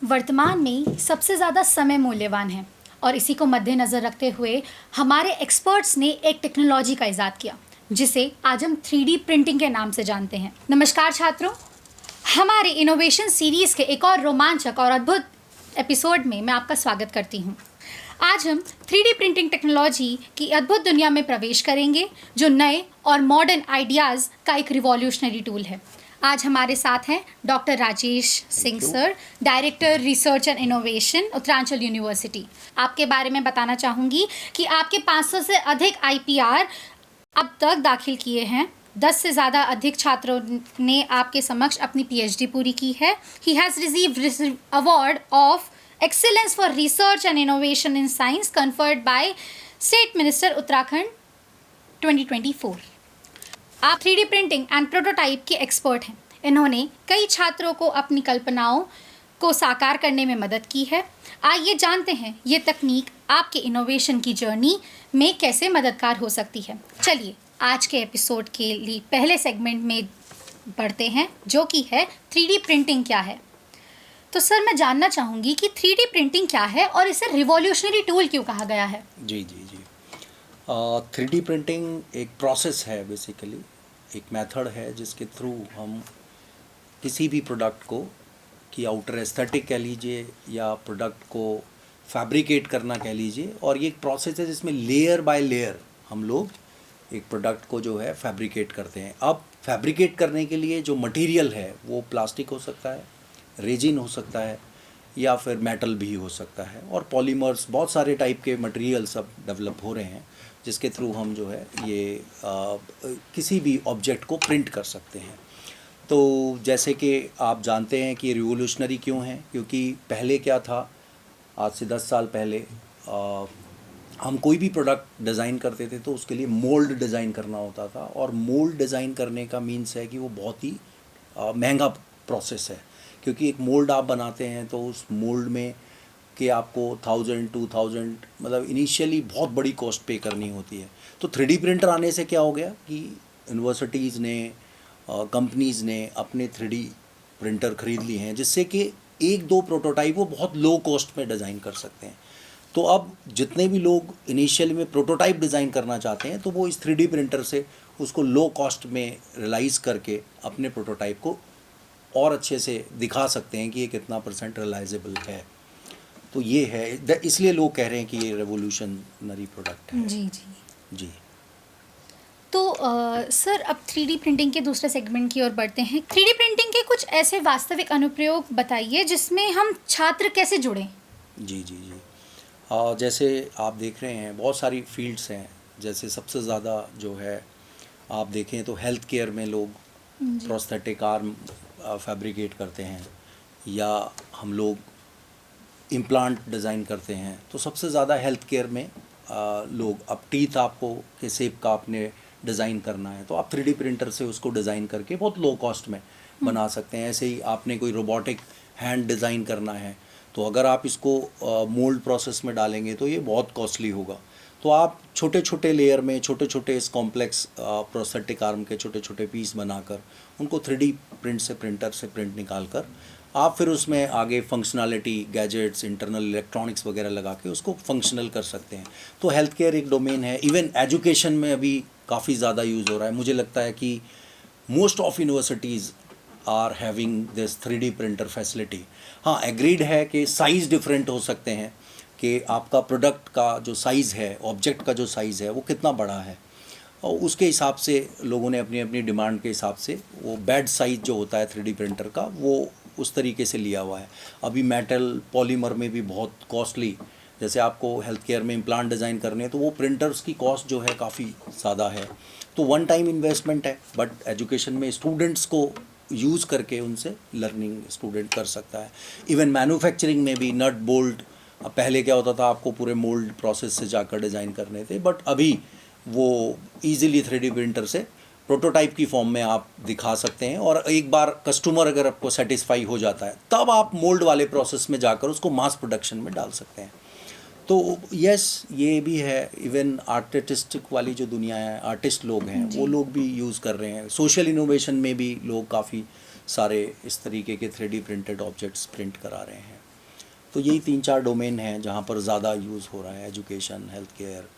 वर्तमान में सबसे ज़्यादा समय मूल्यवान है और इसी को मद्देनज़र रखते हुए हमारे एक्सपर्ट्स ने एक टेक्नोलॉजी का इजाद किया जिसे आज हम 3D प्रिंटिंग के नाम से जानते हैं। नमस्कार छात्रों, हमारे इनोवेशन सीरीज़ के एक और रोमांचक और अद्भुत एपिसोड में मैं आपका स्वागत करती हूँ। आज हम 3D प्रिंटिंग टेक्नोलॉजी की अद्भुत दुनिया में प्रवेश करेंगे जो नए और मॉडर्न आइडियाज़ का एक रिवॉल्यूशनरी टूल है। आज हमारे साथ हैं doctor Rajesh Singh sir, director research and innovation Uttaranchal university. आपके बारे में बताना चाहूँगी कि आपके 500 से अधिक IPR अब तक दाखिल किए हैं। 10 से ज़्यादा अधिक छात्रों ने आपके समक्ष अपनी PhD पूरी की है। He has received award of excellence for research and innovation in science conferred by state minister Uttarakhand 2024। आप 3D प्रिंटिंग एंड प्रोटोटाइप के एक्सपर्ट हैं। इन्होंने कई छात्रों को अपनी कल्पनाओं को साकार करने में मदद की है। आइए जानते हैं ये तकनीक आपके इनोवेशन की जर्नी में कैसे मददगार हो सकती है। चलिए आज के एपिसोड के लिए पहले सेगमेंट में बढ़ते हैं जो कि है 3D प्रिंटिंग क्या है। तो सर, मैं जानना चाहूँगी कि 3D प्रिंटिंग क्या है और इसे रिवॉल्यूशनरी टूल क्यों कहा गया है। जी 3D प्रिंटिंग एक प्रोसेस है, बेसिकली एक मेथड है जिसके थ्रू हम किसी भी प्रोडक्ट को की आउटर एस्थेटिक कह लीजिए या प्रोडक्ट को फैब्रिकेट करना कह लीजिए, और ये एक प्रोसेस है जिसमें लेयर बाय लेयर हम लोग एक प्रोडक्ट को जो है फैब्रिकेट करते हैं। अब फैब्रिकेट करने के लिए जो मटेरियल है वो प्लास्टिक हो सकता है, रेजिन हो सकता है या फिर मेटल भी हो सकता है, और पॉलीमर्स, बहुत सारे टाइप के मटेरियल सब डेवलप हो रहे हैं जिसके थ्रू हम जो है ये किसी भी ऑब्जेक्ट को प्रिंट कर सकते हैं। तो जैसे कि आप जानते हैं कि ये रिवोल्यूशनरी क्यों है, क्योंकि पहले क्या था, आज से 10 साल पहले हम कोई भी प्रोडक्ट डिज़ाइन करते थे तो उसके लिए मोल्ड डिज़ाइन करना होता था, और मोल्ड डिज़ाइन करने का मीन्स है कि वो बहुत ही महंगा प्रोसेस है, क्योंकि एक मोल्ड आप बनाते हैं तो उस मोल्ड में कि आपको 1000-2000 मतलब इनिशियली बहुत बड़ी कॉस्ट पे करनी होती है। तो 3D प्रिंटर आने से क्या हो गया कि यूनिवर्सिटीज़ ने, कंपनीज़ ने अपने 3D प्रिंटर ख़रीद लिए हैं जिससे कि एक दो प्रोटोटाइप वो बहुत लो कॉस्ट में डिज़ाइन कर सकते हैं। तो अब जितने भी लोग इनिशियली में प्रोटोटाइप डिज़ाइन करना चाहते हैं तो वो इस 3D प्रिंटर से उसको लो कॉस्ट में रियलाइज़ करके अपने प्रोटोटाइप को और अच्छे से दिखा सकते हैं कि ये कितना % रिलाइजेबल है। तो ये है, इसलिए लोग कह रहे हैं कि ये रेवोल्यूशनरी प्रोडक्ट है। जी। तो सर, अब 3D प्रिंटिंग के दूसरे सेगमेंट की ओर बढ़ते हैं। 3D प्रिंटिंग के कुछ ऐसे वास्तविक अनुप्रयोग बताइए जिसमें हम छात्र कैसे जुड़ें। जी। जैसे आप देख रहे हैं बहुत सारी फील्ड्स हैं, जैसे सबसे ज़्यादा जो है आप देखें तो हेल्थ केयर में लोग प्रोस्थेटिक आर्म फैब्रिकेट करते हैं, या हम लोग इम्प्लांट डिज़ाइन करते हैं। तो सबसे ज़्यादा हेल्थ केयर में लोग, अब टीथ आपको के शेप का आपने डिज़ाइन करना है तो आप 3D प्रिंटर से उसको डिज़ाइन करके बहुत लो कॉस्ट में बना सकते हैं। ऐसे ही आपने कोई रोबोटिक हैंड डिज़ाइन करना है तो अगर आप इसको मोल्ड प्रोसेस में डालेंगे तो ये बहुत कॉस्टली होगा। तो आप छोटे छोटे लेयर में छोटे छोटे इस कॉम्प्लेक्स प्रोस्थेटिक आर्म के छोटे छोटे पीस बनाकर उनको 3D प्रिंटर से प्रिंट निकाल कर आप फिर उसमें आगे फंक्शनैलिटी, गैजेट्स, इंटरनल इलेक्ट्रॉनिक्स वगैरह लगा के उसको फंक्शनल कर सकते हैं। तो हेल्थ केयर एक डोमेन है। इवन एजुकेशन में अभी काफ़ी ज़्यादा यूज़ हो रहा है। मुझे लगता है कि most of universities are having this 3D printer facility. हाँ, एग्रीड है कि साइज़ डिफरेंट हो सकते हैं, कि आपका प्रोडक्ट का जो साइज़ है, ऑब्जेक्ट का जो साइज़ है वो कितना बड़ा है, और उसके हिसाब से लोगों ने अपनी अपनी डिमांड के हिसाब से वो बेड साइज़ जो होता है 3D प्रिंटर का वो उस तरीके से लिया हुआ है। अभी मेटल, पॉलीमर में भी बहुत कॉस्टली, जैसे आपको हेल्थ केयर में इम्प्लांट डिज़ाइन करने हैं तो वो प्रिंटर्स की कॉस्ट जो है काफ़ी ज़्यादा है। तो वन टाइम इन्वेस्टमेंट है, बट एजुकेशन में स्टूडेंट्स को यूज़ करके उनसे लर्निंग स्टूडेंट कर सकता है। इवन मैन्युफैक्चरिंग में भी नट बोल्ट, पहले क्या होता था आपको पूरे मोल्ड प्रोसेस से जाकर डिज़ाइन करने थे, बट अभी वो ईज़िली 3D प्रिंटर से प्रोटोटाइप की फॉर्म में आप दिखा सकते हैं, और एक बार कस्टमर अगर आपको सेटिस्फाई हो जाता है तब आप मोल्ड वाले प्रोसेस में जाकर उसको मास प्रोडक्शन में डाल सकते हैं। तो यस, ये भी है। इवन आर्टिस्टिक वाली जो दुनिया है, आर्टिस्ट लोग हैं वो लोग भी यूज़ कर रहे हैं। सोशल इनोवेशन में भी लोग काफ़ी सारे इस तरीके के 3D प्रिंटेड ऑब्जेक्ट्स प्रिंट करा रहे हैं। तो यही 3-4 डोमेन हैं जहाँ पर ज़्यादा यूज़ हो रहा है, education, health care,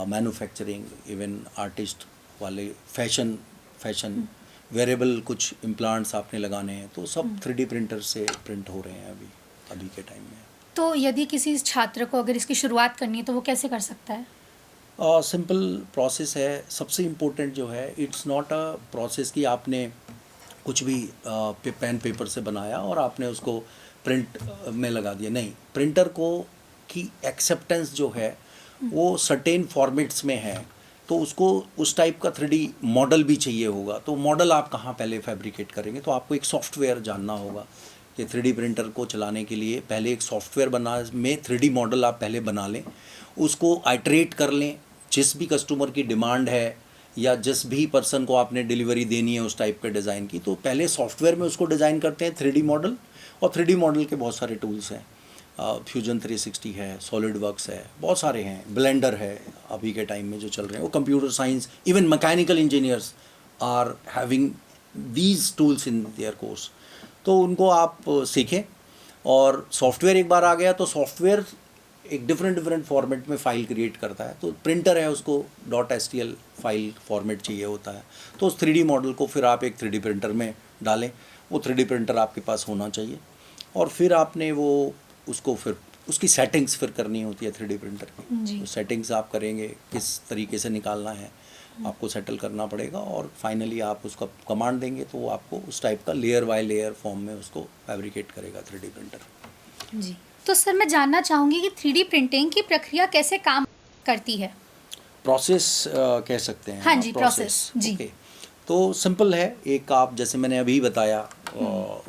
manufacturing, even artist वाले, फैशन वेरेबल कुछ इम्प्लांट्स आपने लगाने हैं तो सब 3D प्रिंटर से प्रिंट हो रहे हैं अभी के टाइम में। तो यदि किसी छात्र को अगर इसकी शुरुआत करनी है तो वो कैसे कर सकता है? सिंपल प्रोसेस है। सबसे इम्पोर्टेंट जो है, इट्स नॉट अ प्रोसेस कि आपने कुछ भी पेन पेपर से बनाया और आपने उसको प्रिंट में लगा दिया। नहीं, प्रिंटर को की एक्सेप्टेंस जो है वो सर्टेन फॉर्मेट्स में है, तो उसको उस टाइप का 3D मॉडल भी चाहिए होगा। तो मॉडल आप कहाँ पहले फैब्रिकेट करेंगे, तो आपको एक सॉफ्टवेयर जानना होगा कि 3D प्रिंटर को चलाने के लिए पहले एक सॉफ्टवेयर बना में 3D मॉडल आप पहले बना लें, उसको आइटरेट कर लें जिस भी कस्टमर की डिमांड है या जिस भी पर्सन को आपने डिलीवरी देनी है उस टाइप के डिज़ाइन की, तो पहले सॉफ्टवेयर में उसको डिज़ाइन करते हैं 3D मॉडल। और 3D मॉडल के बहुत सारे टूल्स हैं, फ्यूजन 360 है, सॉलिड वर्क्स है, बहुत सारे हैं, ब्लेंडर है अभी के टाइम में जो चल रहे हैं। वो computer science, even mechanical engineers are having these tools in their course. तो उनको आप सीखें, और सॉफ्टवेयर एक बार आ गया तो सॉफ्टवेयर एक डिफरेंट फॉर्मेट में फ़ाइल क्रिएट करता है। तो प्रिंटर है, उसको .stl फाइल फॉर्मेट चाहिए होता है, तो उस 3D मॉडल को फिर आप एक 3D प्रिंटर में डालें। वो 3D प्रिंटर आपके पास होना चाहिए, और फिर आपने वो उसको फिर उसकी सेटिंग्स फिर करनी होती है 3D प्रिंटर की। तो सेटिंग्स आप करेंगे, किस तरीके से निकालना है आपको सेटल करना पड़ेगा, और फाइनली आप उसका कमांड देंगे तो वो आपको उस टाइप का लेयर बाय लेयर फॉर्म में उसको फैब्रिकेट करेगा 3D प्रिंटर। जी। तो सर मैं जानना चाहूँगी कि 3D प्रिंटिंग की प्रक्रिया कैसे काम करती है? प्रोसेस कह सकते हैं। हाँ जी, प्रोसेस जी। ओके, तो सिंपल है। एक आप जैसे मैंने अभी बताया,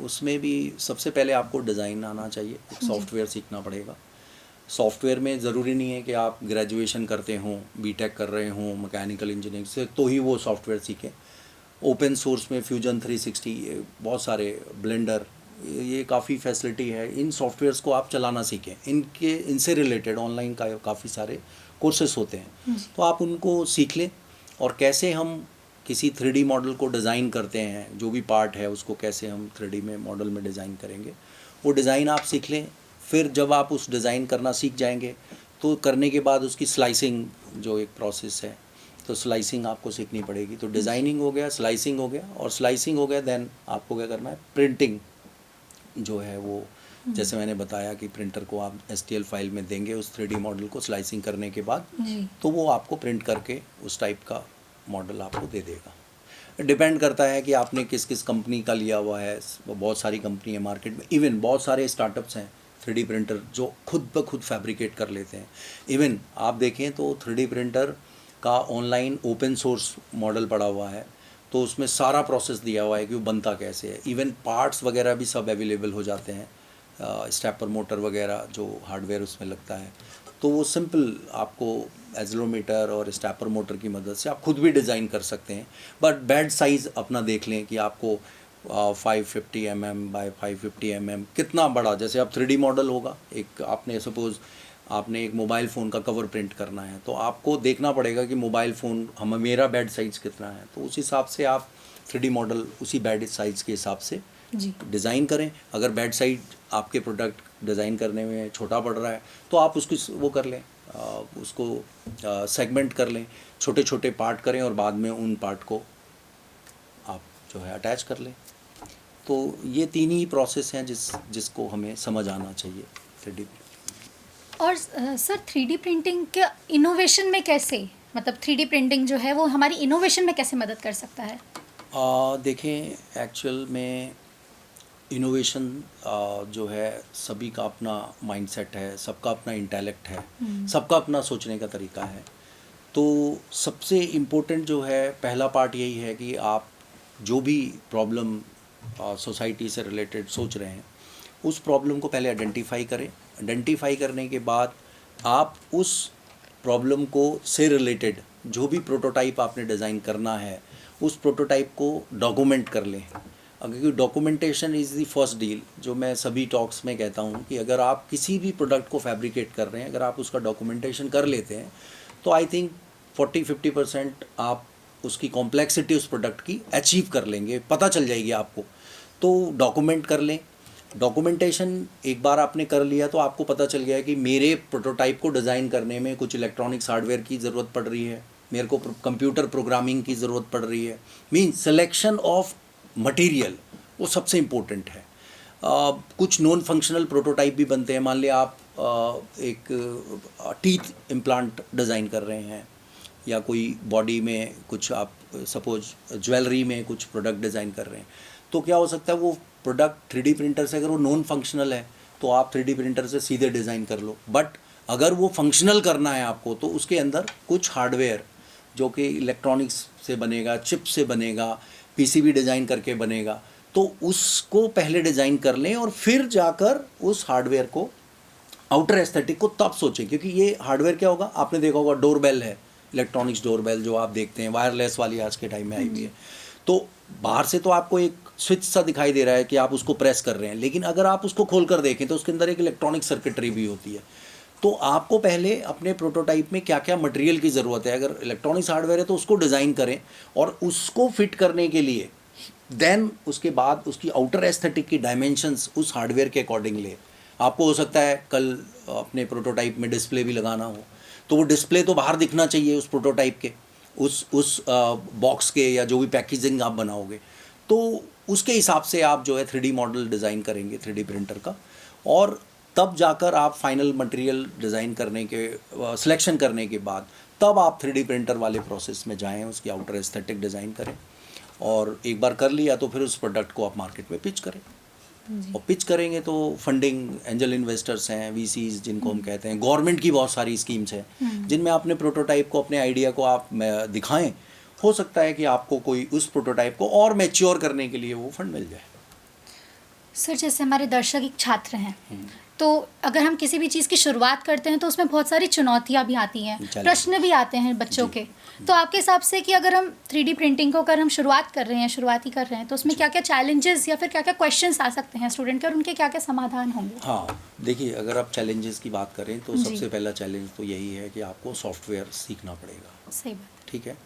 उसमें भी सबसे पहले आपको डिज़ाइन आना चाहिए, एक सॉफ्टवेयर सीखना पड़ेगा। सॉफ्टवेयर में ज़रूरी नहीं है कि आप ग्रेजुएशन करते हों, बीटेक कर रहे हों मैकेनिकल इंजीनियरिंग से, तो ही वो सॉफ्टवेयर सीखें। ओपन सोर्स में फ्यूजन 360, ये बहुत सारे, ब्लेंडर, ये काफ़ी फैसिलिटी है। इन सॉफ्टवेयर्स को आप चलाना सीखें। इनसे रिलेटेड ऑनलाइन का काफ़ी सारे कोर्सेस होते हैं, तो आप उनको सीख लें। और कैसे हम किसी 3D मॉडल को डिज़ाइन करते हैं, जो भी पार्ट है उसको कैसे हम 3D में मॉडल में डिज़ाइन करेंगे, वो डिज़ाइन आप सीख लें। फिर जब आप उस डिज़ाइन करना सीख जाएंगे तो करने के बाद उसकी स्लाइसिंग जो एक प्रोसेस है, तो स्लाइसिंग आपको सीखनी पड़ेगी। तो डिज़ाइनिंग हो गया, स्लाइसिंग हो गया, और स्लाइसिंग हो गया देन आपको क्या करना है, प्रिंटिंग जो है वो, जैसे मैंने बताया कि प्रिंटर को आप STL फाइल में देंगे उस 3D मॉडल को स्लाइसिंग करने के बाद, तो वो आपको प्रिंट करके उस टाइप का मॉडल आपको दे देगा। डिपेंड करता है कि आपने किस किस कंपनी का लिया हुआ है। बहुत सारी कंपनी है मार्केट में, इवन बहुत सारे स्टार्टअप्स हैं 3D प्रिंटर जो खुद ब खुद फैब्रिकेट कर लेते हैं। इवन आप देखें तो 3D प्रिंटर का ऑनलाइन ओपन सोर्स मॉडल पड़ा हुआ है, तो उसमें सारा प्रोसेस दिया हुआ है कि वो बनता कैसे है। इवन पार्ट्स वगैरह भी सब अवेलेबल हो जाते हैं, स्टेपर मोटर वगैरह जो हार्डवेयर उसमें लगता है, तो वो सिंपल आपको एज़लोमीटर और स्टेपर मोटर की मदद से आप खुद भी डिज़ाइन कर सकते हैं। बट बेड साइज़ अपना देख लें कि आपको 550 mm बाय 550 mm कितना बड़ा। जैसे अब 3D मॉडल होगा, एक आपने सपोज़ आपने एक मोबाइल फ़ोन का कवर प्रिंट करना है, तो आपको देखना पड़ेगा कि मोबाइल फ़ोन मेरा बेड साइज़ कितना है, तो उस हिसाब से आप 3D मॉडल उसी बेड साइज़ के हिसाब से डिज़ाइन करें। अगर बेड साइज आपके प्रोडक्ट डिज़ाइन करने में छोटा पड़ रहा है तो आप उसकी वो कर लें, उसको सेगमेंट कर लें, छोटे छोटे पार्ट करें, और बाद में उन पार्ट को आप जो है अटैच कर लें। तो ये 3 ही प्रोसेस हैं जिसको हमें समझ आना चाहिए 3D। और सर 3D प्रिंटिंग के इनोवेशन में कैसे, मतलब 3D प्रिंटिंग जो है वो हमारी इनोवेशन में कैसे मदद कर सकता है? देखें, एक्चुअल में इनोवेशन जो है सभी का अपना माइंडसेट है, सबका अपना इंटेलेक्ट है, सबका अपना सोचने का तरीका है। तो सबसे इम्पोर्टेंट जो है पहला पार्ट यही है कि आप जो भी प्रॉब्लम सोसाइटी से रिलेटेड सोच रहे हैं उस प्रॉब्लम को पहले आइडेंटिफाई करें। आइडेंटिफाई करने के बाद आप उस प्रॉब्लम को से रिलेटेड जो भी प्रोटोटाइप आपने डिज़ाइन करना है उस प्रोटोटाइप को डॉक्यूमेंट कर लें। क्योंकि documentation is the first deal, जो मैं सभी टॉक्स में कहता हूँ कि अगर आप किसी भी प्रोडक्ट को फैब्रिकेट कर रहे हैं, अगर आप उसका डॉक्यूमेंटेशन कर लेते हैं तो आई थिंक 40-50% आप उसकी कॉम्प्लेक्सिटी उस प्रोडक्ट की अचीव कर लेंगे, पता चल जाएगी आपको। तो डॉक्यूमेंट कर लें, डॉक्यूमेंटेशन एक बार आपने कर लिया तो आपको पता चल गया कि मेरे प्रोटोटाइप को डिज़ाइन करने में कुछ इलेक्ट्रॉनिक्स हार्डवेयर की ज़रूरत पड़ रही है, मेरे को कंप्यूटर प्रोग्रामिंग की ज़रूरत पड़ रही है। मीन सिलेक्शन ऑफ मटेरियल वो सबसे इम्पोर्टेंट है। कुछ नॉन फंक्शनल प्रोटोटाइप भी बनते हैं। मान लिया आप एक टीथ इम्प्लांट डिज़ाइन कर रहे हैं या कोई बॉडी में कुछ आप सपोज ज्वेलरी में कुछ प्रोडक्ट डिज़ाइन कर रहे हैं, तो क्या हो सकता है वो प्रोडक्ट 3D प्रिंटर से, अगर वो नॉन फंक्शनल है तो आप 3D प्रिंटर से सीधे डिज़ाइन कर लो, बट अगर वो फंक्शनल करना है आपको तो उसके अंदर कुछ हार्डवेयर जो कि इलेक्ट्रॉनिक्स से बनेगा, चिप से बनेगा, पीसीबी डिज़ाइन करके बनेगा, तो उसको पहले डिज़ाइन कर लें और फिर जाकर उस हार्डवेयर को, आउटर एस्थेटिक को तब सोचें। क्योंकि ये हार्डवेयर क्या होगा, आपने देखा होगा डोरबेल है, इलेक्ट्रॉनिक्स डोरबेल जो आप देखते हैं, वायरलेस वाली आज के टाइम में आई हुई है, तो बाहर से तो आपको एक स्विच सा दिखाई दे रहा है कि आप उसको प्रेस कर रहे हैं, लेकिन अगर आप उसको खोल कर देखें तो उसके अंदर एक इलेक्ट्रॉनिक सर्किटरी भी होती है। तो आपको पहले अपने प्रोटोटाइप में क्या क्या मटेरियल की ज़रूरत है, अगर इलेक्ट्रॉनिक्स हार्डवेयर है तो उसको डिज़ाइन करें और उसको फिट करने के लिए देन उसके बाद उसकी आउटर एस्थेटिक की डायमेंशंस उस हार्डवेयर के अकॉर्डिंग ले। आपको हो सकता है कल अपने प्रोटोटाइप में डिस्प्ले भी लगाना हो, तो वो डिस्प्ले तो बाहर दिखना चाहिए उस प्रोटोटाइप के, उस बॉक्स के, या जो भी पैकेजिंग आप बनाओगे, तो उसके हिसाब से आप जो है 3D मॉडल डिज़ाइन करेंगे 3D प्रिंटर का, और तब जाकर आप फाइनल मटेरियल डिज़ाइन करने के सिलेक्शन करने के बाद तब आप 3D प्रिंटर वाले प्रोसेस में जाएं, उसकी आउटर एस्थेटिक डिज़ाइन करें, और एक बार कर लिया तो फिर उस प्रोडक्ट को आप मार्केट में पिच करें। और पिच करेंगे तो फंडिंग, एंजल इन्वेस्टर्स हैं, वीसीज जिनको हम कहते हैं, गवर्नमेंट की बहुत सारी स्कीम्स हैं जिनमें अपने प्रोटोटाइप को, अपने आइडिया को आप दिखाएं। हो सकता है कि आपको कोई उस प्रोटोटाइप को और मैच्योर करने के लिए वो फंड मिल जाए। सर, जैसे हमारे दर्शक एक छात्र हैं, तो अगर हम किसी भी चीज़ की शुरुआत करते हैं तो उसमें बहुत सारी चुनौतियाँ भी आती हैं, प्रश्न भी आते हैं बच्चों के। तो आपके हिसाब से कि अगर हम 3D प्रिंटिंग को अगर हम शुरुआत कर रहे हैं, शुरुआती कर रहे हैं, तो उसमें क्या क्या चैलेंजेस या फिर क्या क्या क्वेश्चंस आ सकते हैं स्टूडेंट के, और उनके क्या क्या समाधान होंगे? हाँ, देखिए, अगर आप चैलेंजेस की बात करें तो सबसे पहला चैलेंज तो यही है कि आपको सॉफ्टवेयर सीखना पड़ेगा। सही बात। ठीक है।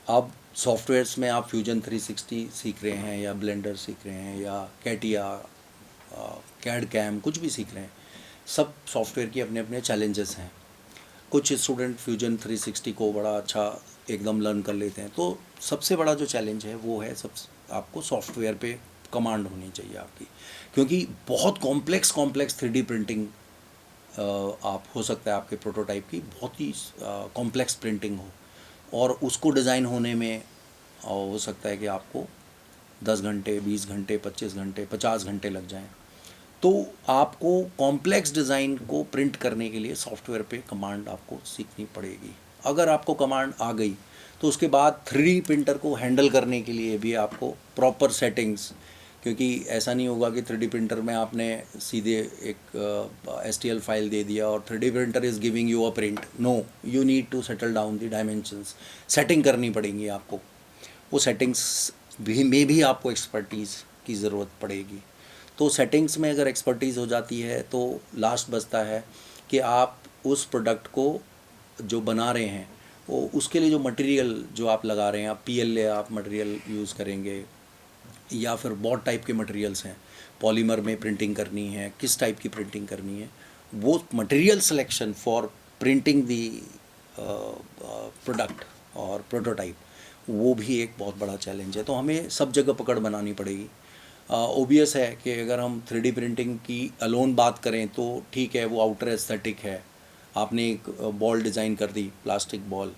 अब सॉफ्टवेयर्स में आप फ्यूजन 360 सीख रहे हैं या ब्लेंडर सीख रहे हैं या कैटिया, कैड कैम, कुछ भी सीख रहे हैं, सब सॉफ्टवेयर की अपने अपने चैलेंजेस हैं। कुछ स्टूडेंट फ्यूजन 360 को बड़ा अच्छा एकदम लर्न कर लेते हैं, तो सबसे बड़ा जो चैलेंज है वो है आपको सॉफ्टवेयर पे कमांड होनी चाहिए आपकी, क्योंकि बहुत कॉम्प्लेक्स 3D प्रिंटिंग आप हो सकता है आपके प्रोटोटाइप की बहुत ही कॉम्प्लेक्स प्रिंटिंग हो, और उसको डिज़ाइन होने में हो सकता है कि आपको 10 घंटे, 20 घंटे, 25 घंटे, 50 घंटे लग जाएं। तो आपको कॉम्प्लेक्स डिज़ाइन को प्रिंट करने के लिए सॉफ्टवेयर पे कमांड आपको सीखनी पड़ेगी। अगर आपको कमांड आ गई तो उसके बाद 3D प्रिंटर को हैंडल करने के लिए भी आपको प्रॉपर सेटिंग्स, क्योंकि ऐसा नहीं होगा कि 3D प्रिंटर में आपने सीधे एक STL फाइल दे दिया और 3D printer is giving you a print. No, you need to settle down the dimensions, setting करनी पड़ेंगी आपको। वो सेटिंग्स भी आपको एक्सपर्टीज़ की ज़रूरत पड़ेगी। तो सेटिंग्स में अगर एक्सपर्टीज़ हो जाती है तो लास्ट बचता है कि आप उस प्रोडक्ट को जो बना रहे हैं वो उसके लिए जो मटेरियल जो आप लगा रहे हैं, आप PLA आप मटेरियल यूज़ करेंगे या फिर बहुत टाइप के मटेरियल्स हैं, पॉलीमर में प्रिंटिंग करनी है, किस टाइप की प्रिंटिंग करनी है, वो material selection for printing the product और प्रोटोटाइप, वो भी एक बहुत बड़ा चैलेंज है। तो हमें सब जगह पकड़ बनानी पड़ेगी। ओबियस है कि अगर हम 3D प्रिंटिंग की अलोन बात करें तो ठीक है, वो आउटर एस्थेटिक है। आपने एक बॉल डिज़ाइन कर दी, प्लास्टिक बॉल,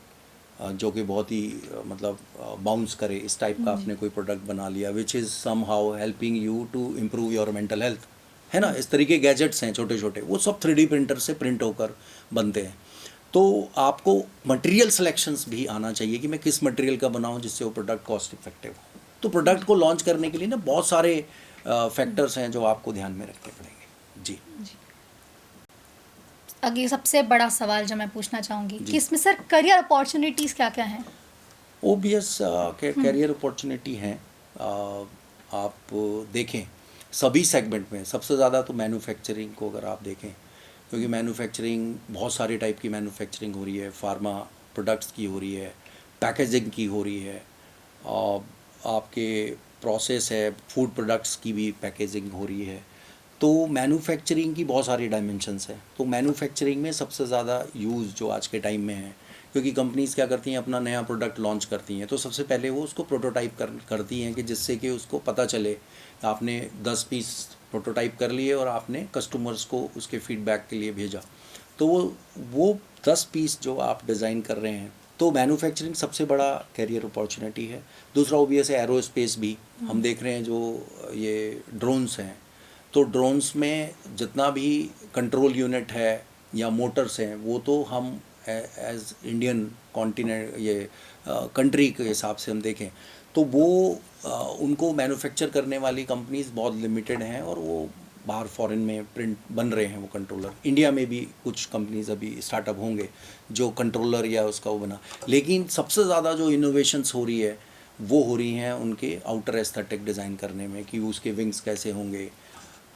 जो कि बहुत ही मतलब बाउंस करे, इस टाइप का आपने कोई प्रोडक्ट बना लिया which is somehow helping you to improve your mental health, है ना। इस तरीके गैजेट्स हैं छोटे छोटे, वो सब 3D प्रिंटर से प्रिंट होकर बनते हैं। तो आपको मटेरियल सिलेक्शंस भी आना चाहिए कि मैं किस मटेरियल का बनाऊं जिससे वो प्रोडक्ट कॉस्ट इफेक्टिव हो। तो प्रोडक्ट को लॉन्च करने के लिए ना बहुत सारे फैक्टर्स हैं जो आपको ध्यान में रखने पड़ेंगे। जी। अगली सबसे बड़ा सवाल जो मैं पूछना चाहूँगी कि इसमें सर करियर अपॉर्चुनिटीज़ क्या क्या हैं? ओबियस कैरियर अपॉर्चुनिटी हैं। आप देखें सभी सेगमेंट में, सबसे ज़्यादा तो मैन्युफैक्चरिंग को अगर आप देखें, क्योंकि मैन्युफैक्चरिंग बहुत सारे टाइप की मैन्युफैक्चरिंग हो रही है, फार्मा प्रोडक्ट्स की हो रही है, पैकेजिंग की हो रही है, आपके प्रोसेस है, फूड प्रोडक्ट्स की भी पैकेजिंग हो रही है। तो मैन्युफैक्चरिंग की बहुत सारी डायमेंशंस हैं। तो मैन्युफैक्चरिंग में सबसे ज़्यादा यूज़ जो आज के टाइम में है, क्योंकि कंपनीज़ क्या करती हैं, अपना नया प्रोडक्ट लॉन्च करती हैं, तो सबसे पहले वो उसको प्रोटोटाइप करती हैं कि जिससे कि उसको पता चले। आपने 10 पीस प्रोटोटाइप कर लिए और आपने कस्टमर्स को उसके फीडबैक के लिए भेजा, तो वो 10 पीस जो आप डिज़ाइन कर रहे हैं, तो मैन्युफैक्चरिंग सबसे बड़ा कैरियर अपॉर्चुनिटी है। दूसरा ओबियस है एरोस्पेस भी। हम देख रहे हैं जो ये ड्रोन्स हैं, तो ड्रोन्स में जितना भी कंट्रोल यूनिट है या मोटर्स हैं, वो तो हम एज इंडियन कॉन्टिनेंट ये कंट्री के हिसाब से हम देखें तो वो उनको मैन्युफैक्चर करने वाली कंपनीज बहुत लिमिटेड हैं, और वो बाहर फॉरेन में प्रिंट बन रहे हैं वो कंट्रोलर। इंडिया में भी कुछ कंपनीज अभी स्टार्टअप होंगे जो कंट्रोलर या उसका वो बना, लेकिन सबसे ज़्यादा जो इनोवेशंस हो रही है वो हो रही हैं उनके आउटर एस्थेटिक डिज़ाइन करने में, कि उसके विंग्स कैसे होंगे,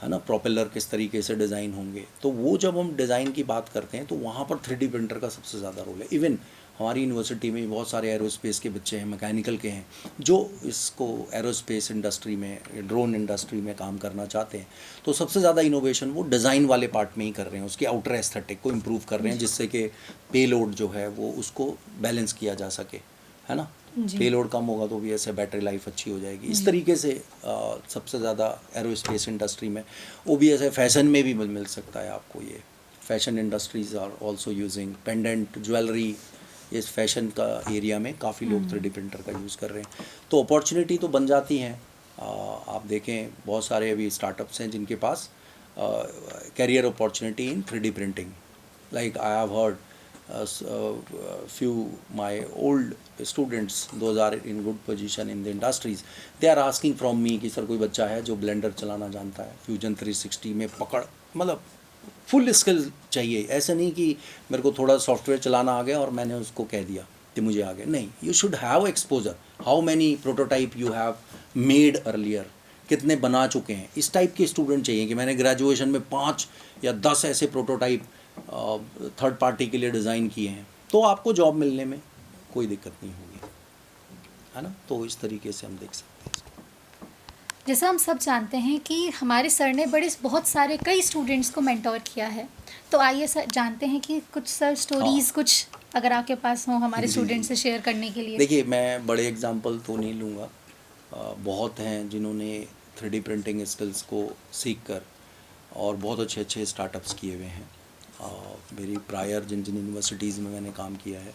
है ना, प्रोपेलर किस तरीके से डिज़ाइन होंगे। तो वो जब हम डिज़ाइन की बात करते हैं तो वहाँ पर 3D प्रिंटर का सबसे ज़्यादा रोल है। इवन हमारी यूनिवर्सिटी में बहुत सारे एरोस्पेस के बच्चे हैं, मैकेनिकल के हैं, जो इसको एरोस्पेस इंडस्ट्री में, ड्रोन इंडस्ट्री में काम करना चाहते हैं। तो सबसे ज़्यादा इनोवेशन वो डिज़ाइन वाले पार्ट में ही कर रहे हैं, उसके आउटर एस्थेटिक को इम्प्रूव कर रहे हैं, जिससे कि पेलोड जो है वो उसको बैलेंस किया जा सके, है ना। पेलोड कम होगा तो भी ऐसे बैटरी लाइफ अच्छी हो जाएगी। इस तरीके से सबसे ज़्यादा एरोस्पेस इंडस्ट्री में, वो भी ऐसे फैशन में भी मिल सकता है आपको। ये fashion industries are also using pendant jewellery, इस फैशन का एरिया में काफ़ी लोग 3D प्रिंटर का यूज़ कर रहे हैं। तो अपॉर्चुनिटी तो बन जाती हैं। आप देखें बहुत सारे अभी स्टार्टअप्स हैं जिनके पास career opportunity in 3D printing. Like I have heard few my old students, those are in good position in the industries, they are asking from me कि सर कोई बच्चा है जो ब्लेंडर चलाना जानता है, फ्यूजन 360 में पकड़, मतलब फुल स्किल चाहिए। ऐसा नहीं कि मेरे को थोड़ा सॉफ्टवेयर चलाना आ गया और मैंने उसको कह दिया कि मुझे आ गया, नहीं, you should have exposure. How many prototype you have made earlier, कितने बना चुके हैं। इस टाइप के स्टूडेंट चाहिए कि मैंने ग्रेजुएशन में 5 या 10 ऐसे प्रोटोटाइप थर्ड पार्टी के लिए डिज़ाइन किए हैं, तो आपको जॉब मिलने में कोई दिक्कत नहीं होगी, है ना। तो इस तरीके से हम देख सकते हैं। जैसा हम सब जानते हैं कि हमारे सर ने बहुत सारे कई स्टूडेंट्स को मेंटोर किया है, तो आइए सर जानते हैं कि कुछ सर स्टोरीज कुछ अगर आपके पास हो हमारे जी, स्टूडेंट जी। से शेयर करने के लिए। देखिए, मैं बड़े एग्जांपल तो नहीं लूँगा, बहुत हैं जिन्होंने 3D प्रिंटिंग स्किल्स को सीख कर और बहुत अच्छे अच्छे स्टार्टअप्स किए हुए हैं। मेरी प्रायर जिन जिन यूनिवर्सिटीज़ में मैंने काम किया है,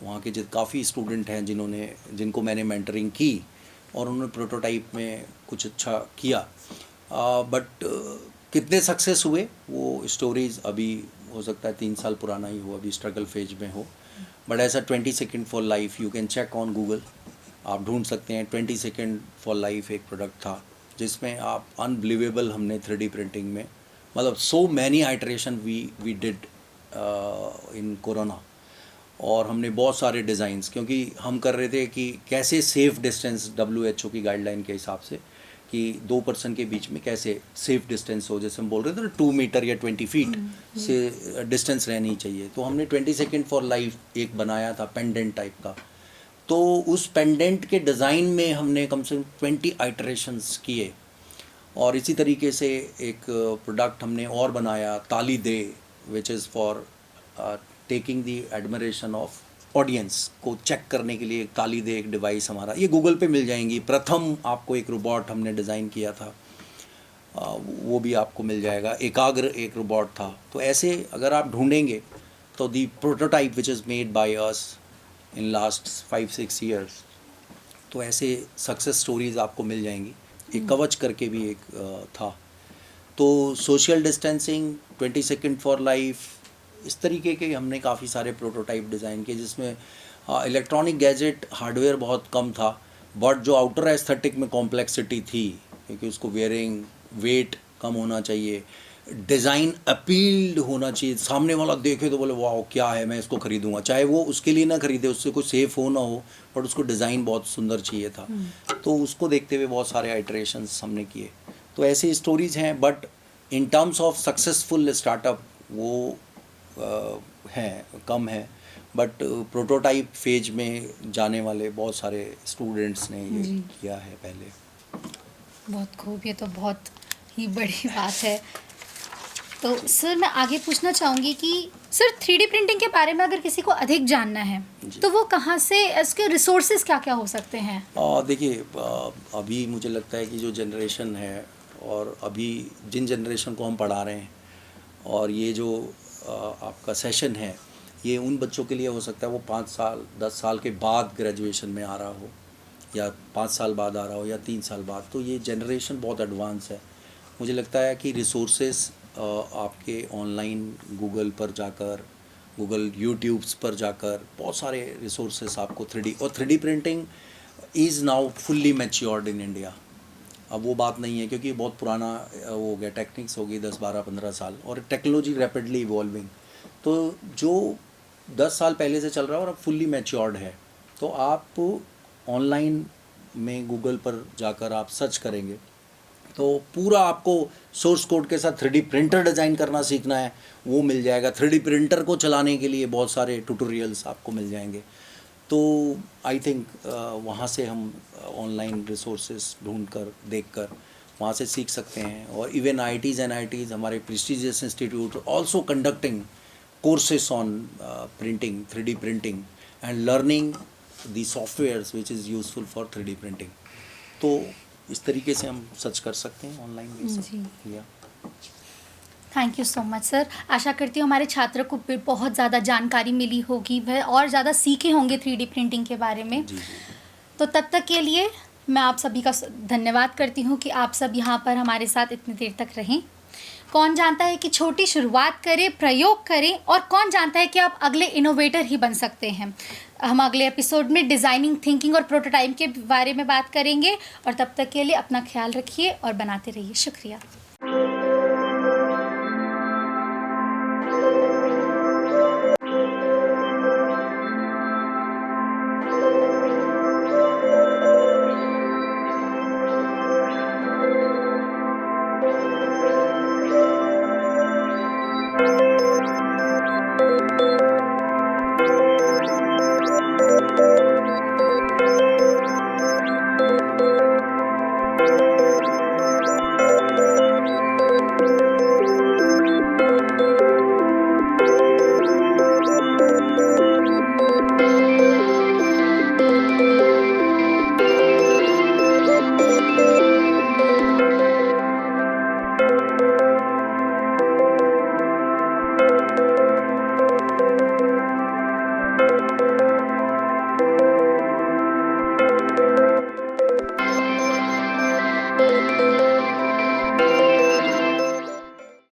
वहाँ के काफ़ी स्टूडेंट हैं जिनको मैंने मेंटरिंग की और उन्होंने प्रोटोटाइप में कुछ अच्छा किया। बट कितने सक्सेस हुए वो स्टोरीज़ अभी हो सकता है 3 साल पुराना ही हो, अभी स्ट्रगल फेज में हो। बट ऐसा 20 second for life you can check on Google, आप ढूंढ सकते हैं। 20 सेकेंड फॉर लाइफ एक प्रोडक्ट था जिसमें आप अनबिलीवेबल हमने 3D प्रिंटिंग में, मतलब so many iteration we did in corona, और हमने बहुत सारे डिज़ाइंस, क्योंकि हम कर रहे थे कि कैसे सेफ़ डिस्टेंस WHO की गाइडलाइन के हिसाब से कि 2 पर्सन के बीच में कैसे सेफ़ डिस्टेंस हो, जैसे हम बोल रहे थे ना 2 मीटर या 20 फीट से डिस्टेंस रहनी चाहिए। तो हमने 20 सेकेंड फॉर लाइफ एक बनाया था पेंडेंट टाइप का। तो उस पेंडेंट के डिज़ाइन में हमने कम से कम 20 आइटरेशंस किए, और इसी तरीके से एक प्रोडक्ट हमने और बनाया, ताली दे, which is for taking the admiration of audience को चेक करने के लिए। एक ताली दे एक डिवाइस हमारा, ये गूगल पे मिल जाएंगी। प्रथम आपको एक रोबोट हमने डिज़ाइन किया था, वो भी आपको मिल जाएगा। एकाग्र एक रोबोट था। तो ऐसे अगर आप ढूंढेंगे तो the prototype which is made by us in last 5-6 years, तो ऐसे सक्सेस स्टोरीज़ आपको मिल जाएंगी। एक कवच करके भी एक था। तो social distancing, 20 second for life, इस तरीके के हमने काफ़ी सारे प्रोटोटाइप डिज़ाइन किए, जिसमें इलेक्ट्रॉनिक गैजेट हार्डवेयर बहुत कम था, बट जो आउटर एस्थेटिक में कॉम्प्लेक्सिटी थी, क्योंकि उसको वेयरिंग वेट कम होना चाहिए, डिज़ाइन अपील्ड होना चाहिए, सामने वाला देखे तो बोले वाह क्या है, मैं इसको ख़रीदूँगा, चाहे वो उसके लिए ना ख़रीदे, उससे कोई सेफ़ हो ना हो, बट उसको डिज़ाइन बहुत सुंदर चाहिए था। तो उसको देखते हुए बहुत सारे आइटरेशंस हमने किए। तो ऐसी स्टोरीज़ हैं, but in terms of successful startup वो हैं, कम है। बट प्रोटोटाइप फेज में जाने वाले बहुत सारे स्टूडेंट्स ने ये किया है पहले। बहुत खूब, ये तो बहुत ही बड़ी बात है। तो सर मैं आगे पूछना चाहूँगी कि सर 3D प्रिंटिंग के बारे में अगर किसी को अधिक जानना है जी। तो वो कहाँ से, इसके रिसोर्सेज क्या क्या हो सकते हैं? देखिए, अभी मुझे लगता है कि जो जनरेशन है और अभी जिन जनरेशन को हम पढ़ा रहे हैं और ये जो आपका सेशन है, ये उन बच्चों के लिए हो सकता है वो 5 साल 10 साल के बाद ग्रेजुएशन में आ रहा हो, या 5 साल बाद आ रहा हो, या 3 साल बाद। तो ये जनरेशन बहुत एडवांस है। मुझे लगता है कि रिसोर्सेस आपके ऑनलाइन गूगल पर जाकर, गूगल यूट्यूब्स पर जाकर बहुत सारे रिसोर्सेस आपको 3D, और 3D printing is now fully matured in India. अब वो बात नहीं है, क्योंकि बहुत पुराना वो हो गया, टेक्निक्स हो गई 10 12 15 साल, और टेक्नोलॉजी रैपिडली इवॉल्विंग। तो जो 10 साल पहले से चल रहा है और अब फुल्ली मैच्योर्ड है, तो आप ऑनलाइन में गूगल पर जाकर आप सर्च करेंगे तो पूरा आपको सोर्स कोड के साथ 3D प्रिंटर डिज़ाइन करना सीखना है, वो मिल जाएगा। 3D प्रिंटर को चलाने के लिए बहुत सारे ट्यूटोरियल्स आपको मिल जाएंगे। तो आई थिंक वहाँ से हम ऑनलाइन रिसोर्सेज ढूंढ कर, देख कर वहाँ से सीख सकते हैं। और इवन IITs एंड NITs, हमारे prestigious institute also conducting courses on printing, 3D printing and learning the softwares which is useful for 3D printing. तो इस तरीके से हम सर्च कर सकते हैं ऑनलाइन भी सब। जी। या thank you so much sir. आशा करती हूँ हमारे छात्रों को भी बहुत ज़्यादा जानकारी मिली होगी, वह और ज़्यादा सीखे होंगे 3D प्रिंटिंग के बारे में। जी जी। तो तब तक के लिए मैं आप सभी का धन्यवाद करती हूँ कि आप सब यहाँ पर हमारे साथ इतनी देर तक रहें। कौन जानता है कि छोटी शुरुआत करें, प्रयोग करें, और कौन जानता है कि आप अगले इनोवेटर ही बन सकते हैं। हम अगले एपिसोड में डिज़ाइनिंग थिंकिंग और प्रोटोटाइप के बारे में बात करेंगे। और तब तक के लिए अपना ख्याल रखिए और बनाते रहिए। शुक्रिया।